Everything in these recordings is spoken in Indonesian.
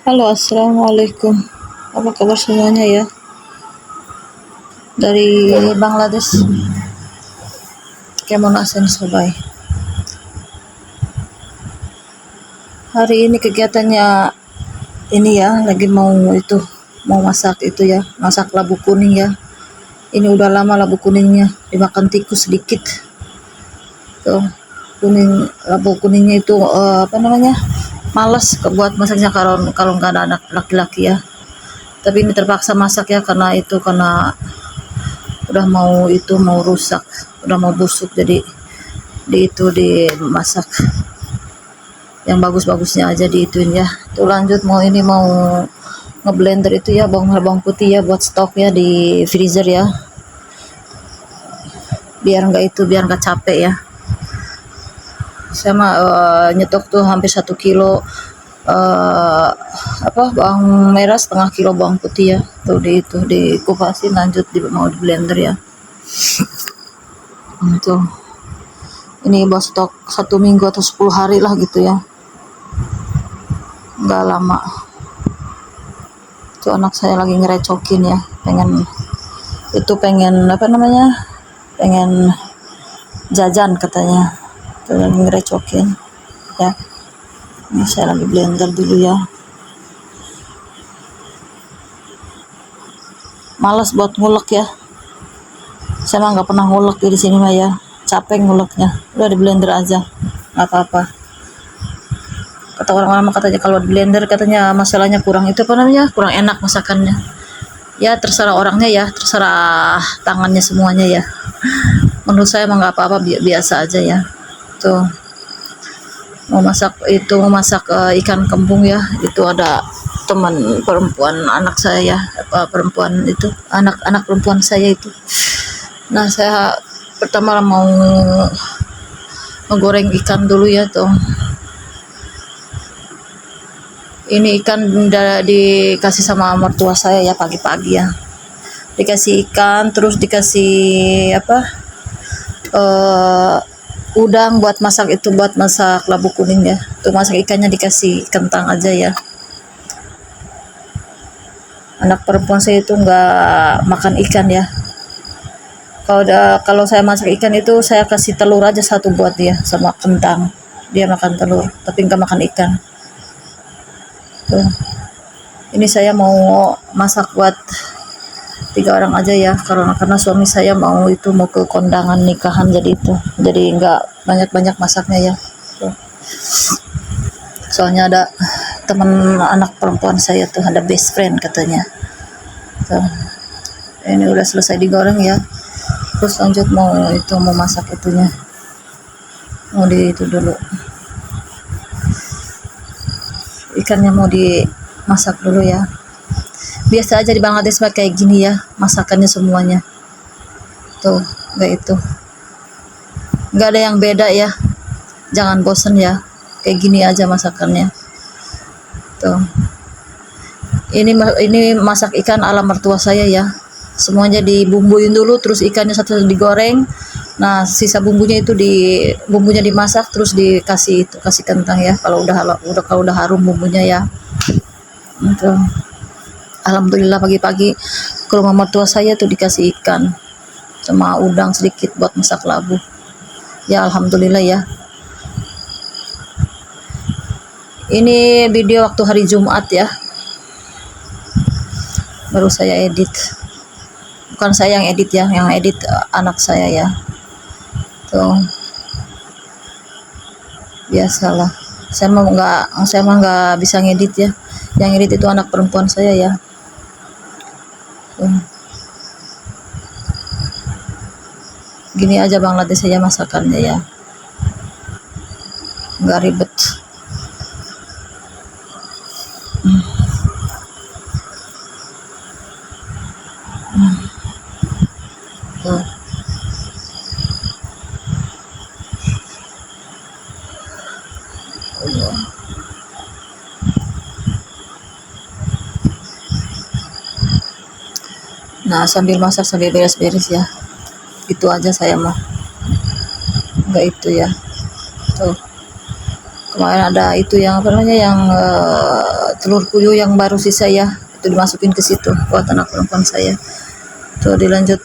Halo, assalamualaikum. Apa kabar semuanya ya? Dari Bangladesh, Kemon Asen Sobai. Hari ini kegiatannya ini ya, lagi mau masak itu ya, masak labu kuning ya. Ini udah lama labu kuningnya dimakan tikus sedikit. Tuh, labu kuningnya itu apa namanya? Males buat masaknya kalau kalau nggak ada anak laki-laki ya. Tapi ini terpaksa masak ya karena mau rusak, udah mau busuk, jadi dimasak yang bagus-bagusnya aja diituin ya. Tuh lanjut mau ngeblender itu ya bawang putih ya buat stok ya di freezer ya, biar nggak capek ya. Sama nyetok tuh hampir 1 kilo bawang merah, setengah kilo bawang putih ya. Tuh dikupasin, lanjut mau di blender ya. Tuh ini buat stok 1 minggu atau 10 hari lah gitu ya, nggak lama. Itu anak saya lagi ngerecokin ya, pengen apa namanya, pengen jajan katanya. Itu lagi ngerecokin ya. Ini saya lagi blender dulu ya, malas buat ngulek ya. Saya mah nggak pernah ngulek di sini mah ya, capek nguleknya, udah di blender aja nggak apa-apa. Kata orang-orang katanya kalau di blender katanya masalahnya kurang enak masakannya ya. Terserah orangnya ya, terserah tangannya semuanya ya. Menurut saya emang nggak apa-apa, biasa aja ya. Tuh mau masak ikan kembung ya. Itu ada teman perempuan anak saya ya, perempuan itu anak perempuan saya itu. Nah, saya pertama mau menggoreng ikan dulu ya. Tuh ini ikan dikasih sama mertua saya ya pagi-pagi ya, dikasih ikan, terus dikasih udang buat masak labu kuning ya. Tuh masak ikannya dikasih kentang aja ya. Anak perempuan saya itu nggak makan ikan ya. Kalau saya masak ikan itu saya kasih telur aja satu buat dia sama kentang, dia makan telur tapi nggak makan ikan. Tuh ini saya mau masak buat 3 orang aja ya, karena suami saya mau ke kondangan nikahan, jadi nggak banyak masaknya ya. Tuh. Soalnya ada teman anak perempuan saya tuh, ada best friend katanya. Tuh. Ini udah selesai digoreng ya, terus lanjut mau masak itunya, mau dulu ikannya mau dimasak dulu ya. Biasa aja di Bangladesh kayak gini ya masakannya semuanya. Tuh nggak ada yang beda ya, jangan bosen ya, kayak gini aja masakannya. Tuh ini masak ikan ala mertua saya ya, semuanya dibumbuin dulu, terus ikannya satu digoreng. Nah, sisa bumbunya dimasak, terus kasih kentang ya kalau udah harum bumbunya ya. Tuh. Alhamdulillah pagi-pagi ke rumah mertua saya tuh dikasih ikan sama udang sedikit buat masak labu ya. Alhamdulillah ya. Ini video waktu hari Jumat ya, baru saya edit. Bukan saya yang edit ya, yang edit anak saya ya. Tuh biasalah, saya mah nggak bisa ngedit ya, yang edit itu anak perempuan saya ya. Gini aja Bangladesh saya masakannya ya, nggak ribet. Tuh. Nah, sambil masak sambil beres-beres ya, itu aja saya mah, nggak itu ya. Tuh kemarin ada itu yang telur puyuh yang baru sisa ya, itu dimasukin ke situ buat anak perempuan saya. Tuh dilanjut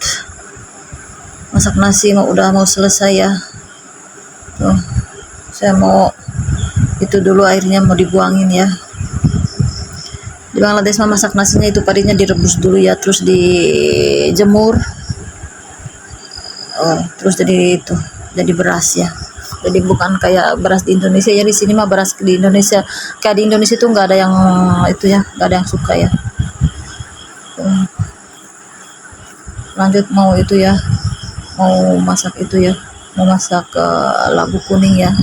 masak nasi, udah mau selesai ya. Tuh saya mau itu dulu, airnya mau dibuangin ya. Di Bangladesh masak nasinya itu padinya direbus dulu ya, terus dijemur, terus jadi beras ya. Jadi bukan kayak beras di Indonesia ya, di sini mah beras di Indonesia kayak di Indonesia itu nggak ada yang itu ya, nggak ada yang suka ya. Lanjut mau itu ya, mau masak itu ya, mau masak labu kuning ya.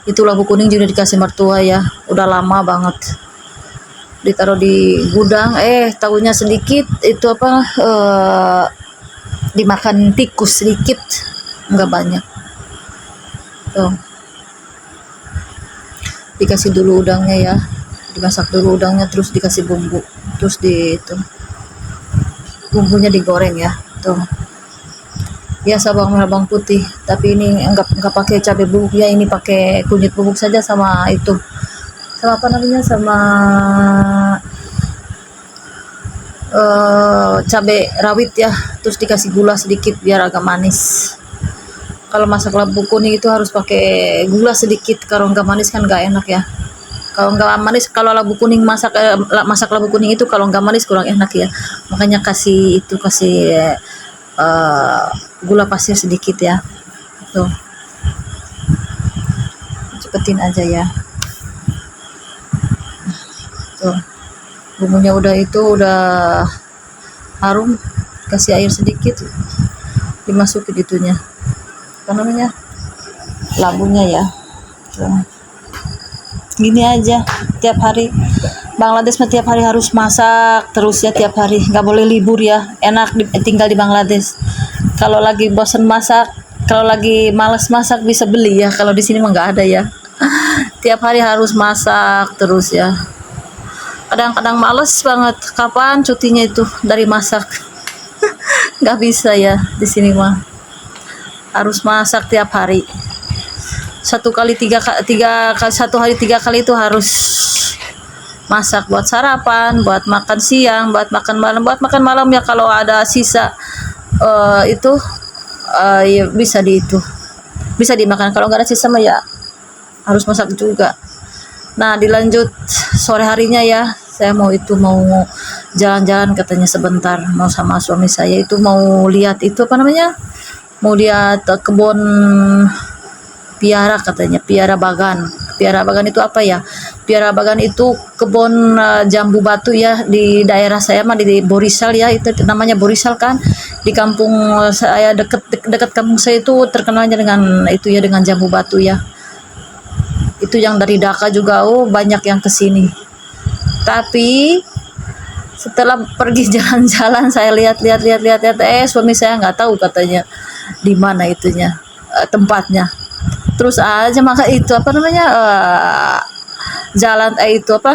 Itu labu kuning juga dikasih mertua ya, udah lama banget ditaruh di gudang, tahunya sedikit itu dimakan tikus sedikit, nggak banyak. Tuh dikasih dulu udangnya ya, dimasak dulu udangnya, terus dikasih bumbu, terus bumbunya digoreng ya. Tuh biasa bawang merah bawang putih, tapi ini enggak pakai cabai bubuk ya, ini pakai kunyit bubuk saja sama apa namanya, sama cabai rawit ya, terus dikasih gula sedikit biar agak manis. Kalau masak labu kuning itu harus pakai gula sedikit, kalau nggak manis kan nggak enak ya. Kalau nggak manis, kalau labu kuning masak labu kuning itu kalau nggak manis kurang enak ya. Makanya kasih gula pasir sedikit ya. Tuh cepetin aja ya. Tuh bumbunya udah harum, kasih air sedikit, dimasukin itunya apa namanya, labunya ya. Tuh. Gini aja tiap hari. Bangladesh mah tiap hari harus masak terus ya, tiap hari nggak boleh libur ya. Enak tinggal di Bangladesh. Kalau lagi bosan masak, kalau lagi malas masak bisa beli ya, kalau di sini mah nggak ada ya. Tiap hari harus masak terus ya. Kadang-kadang males banget, kapan cutinya itu dari masak. Nggak bisa ya, di sini mah harus masak tiap hari. Satu hari 3 kali itu harus masak, buat sarapan, buat makan siang, buat makan malam ya. Kalau ada sisa ya bisa dimakan. Kalau nggak ada sisa mah ya harus masak juga. Nah dilanjut sore harinya ya, saya mau jalan-jalan katanya sebentar, mau sama suami saya itu mau lihat mau lihat kebun piara katanya, piara bagan itu apa ya? Piara bagan itu kebun jambu batu ya, di daerah saya mah di Borisal ya, itu namanya Borisal kan, di kampung saya, dekat kampung saya itu terkenalnya dengan itu ya, dengan jambu batu ya. Itu yang dari Dhaka juga banyak yang kesini. Tapi setelah pergi jalan-jalan saya lihat suami saya nggak tahu katanya di mana itunya tempatnya. Terus aja maka itu jalan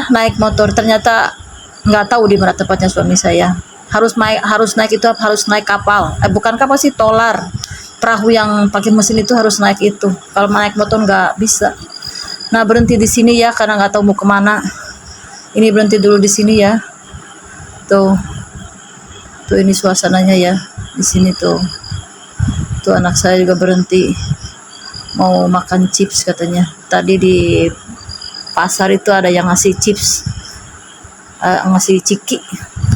naik motor, ternyata nggak tahu di mana tempatnya suami saya. Harus naik kapal, bukan kapal sih, tolar, perahu yang pakai mesin itu harus naik itu. Kalau naik motor nggak bisa. Nah berhenti di sini ya, karena nggak tahu mau kemana. Ini berhenti dulu di sini ya. Tuh ini suasananya ya di sini tuh. Tuh anak saya juga berhenti mau makan chips katanya. Tadi di pasar itu ada yang ngasih chips, ngasih ciki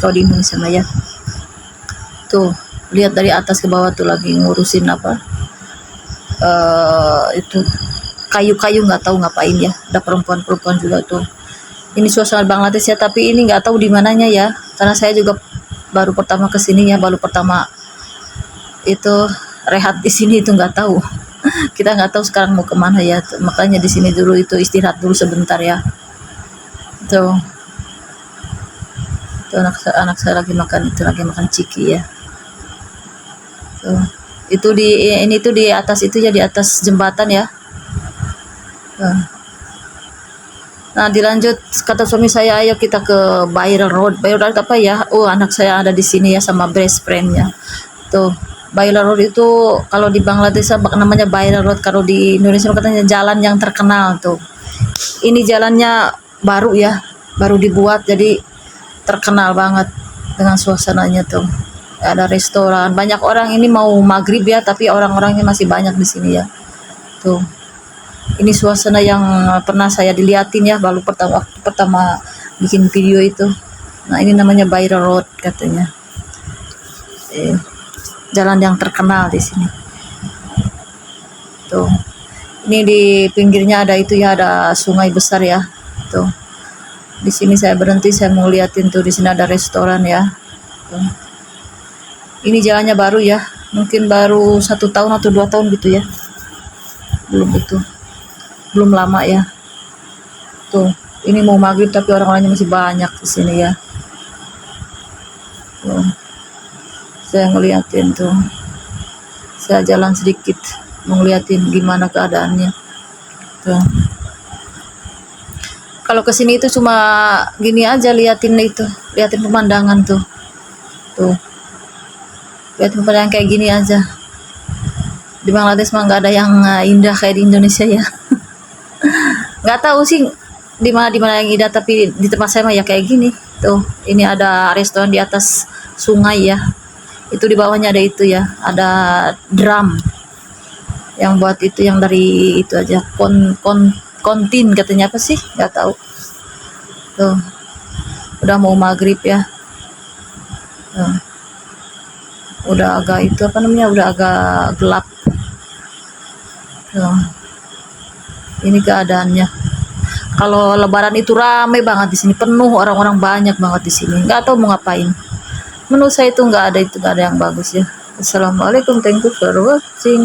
kalau di Indonesia mah ya. Tuh lihat dari atas ke bawah tuh lagi ngurusin itu kayu-kayu, nggak tahu ngapain ya. Ada perempuan juga tuh. Ini suasana Bangladesh ya, tapi ini nggak tahu di mananya ya, karena saya juga baru pertama kesini ya, baru pertama itu rehat di sini, itu nggak tahu. Kita nggak tahu sekarang mau kemana ya, makanya di sini dulu itu istirahat dulu sebentar ya. Tuh anak saya lagi makan ciki ya. Tuh ini tuh di atas itu ya, di atas jembatan ya. Nah dilanjut kata suami saya, ayo kita ke Viral Road apa ya. Anak saya ada di sini ya sama best friendnya. Tuh Viral Road itu kalau di Bangladesh namanya Viral Road, kalau di Indonesia katanya jalan yang terkenal tuh. Ini jalannya baru ya, baru dibuat, jadi terkenal banget dengan suasananya tuh. Ada restoran, banyak orang ini mau maghrib ya, tapi orang-orangnya masih banyak di sini ya. Tuh, ini suasana yang pernah saya diliatin ya, baru waktu pertama bikin video itu. Nah, ini namanya Baira Road katanya. Jalan yang terkenal di sini. Tuh, ini di pinggirnya ada itu ya, ada sungai besar ya. Tuh, di sini saya berhenti, saya mau liatin tuh, di sini ada restoran ya. Tuh. Ini jalannya baru ya, mungkin baru 1 tahun atau 2 tahun gitu ya, belum lama ya. Tuh, ini mau maghrib tapi orang-orangnya masih banyak di sini ya. Tuh, saya ngeliatin tuh, saya jalan sedikit mau ngeliatin gimana keadaannya. Tuh, kalau kesini itu cuma gini aja, liatin pemandangan tuh. Tuh, liatin pemandangan kayak gini aja. Di Bangladesh mah nggak ada yang indah kayak di Indonesia ya. Nggak tahu sih di mana yang indah, tapi di tempat saya mah ya kayak gini. Tuh, ini ada restoran di atas sungai ya. Itu di bawahnya ada itu ya, ada drum yang buat itu, yang dari itu aja, kontin katanya, apa sih nggak tahu. Tuh, udah mau maghrib ya. Tuh, udah agak itu apa namanya, udah agak gelap. Tuh, ini keadaannya. Kalau lebaran itu ramai banget di sini, penuh orang-orang, banyak banget di sini. Nggak tahu mau ngapain. Menurut saya itu nggak ada yang bagus ya. Assalamualaikum, thank you for watching.